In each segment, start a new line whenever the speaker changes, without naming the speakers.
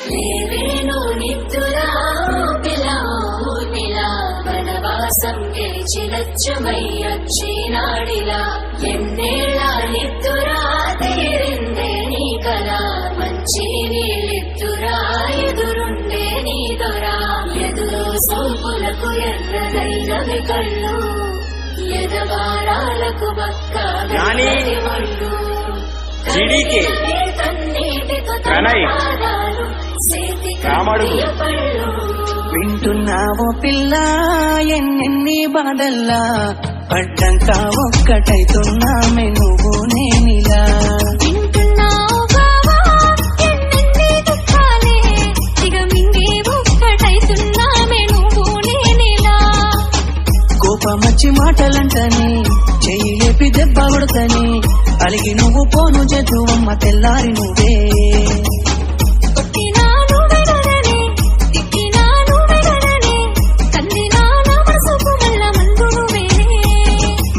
లేవేను నిద్దురా పిలా వనవాసం గెలిచినచ్చుమయ్యొచ్చినాడిలా ఎన్నేళ్ళ నిద్దురా తీరిందే నీ కల మంచి నీళ్ళిద్దురా ఎదురుండే నీ దొరా ఎదురు సోపులకు ఎర్రదైనవి కళ్ళు ఎదవారాలకు బక్క ఒళ్ళు
వింటున్నావో పిల్ల ఎన్నెన్ని బాధల్లా పడ్డంక ఒక్కటైతున్నామే నువ్వు నేనిలా
వింటున్నావు బావా ఎన్నెన్ని దుఃఖాలే ఇక మింగే ఒక్కటైతున్నామే నువ్వు నేనిలా
కోపమచ్చి మాటలంటని చెయ్యి లేపి దెబ్బ కొడతని అలిగి నువ్వు పోను చేతువమ్మ తెల్లారి నువ్వే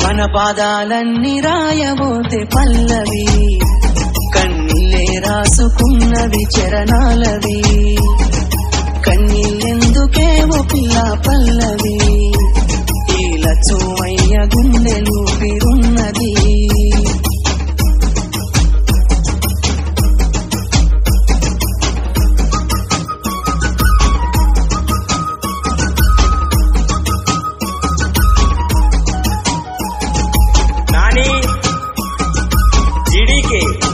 మన పాదాలన్నీ రాయబోతే పల్లవి కన్నీళ్ళే రాసుకున్నవి చరణాలవి కన్నీళ్ళెందుకే ఓ పిల్ల పల్లవి ఈ లచ్చుమయ్య గుండెలు పిరున్నది
GDK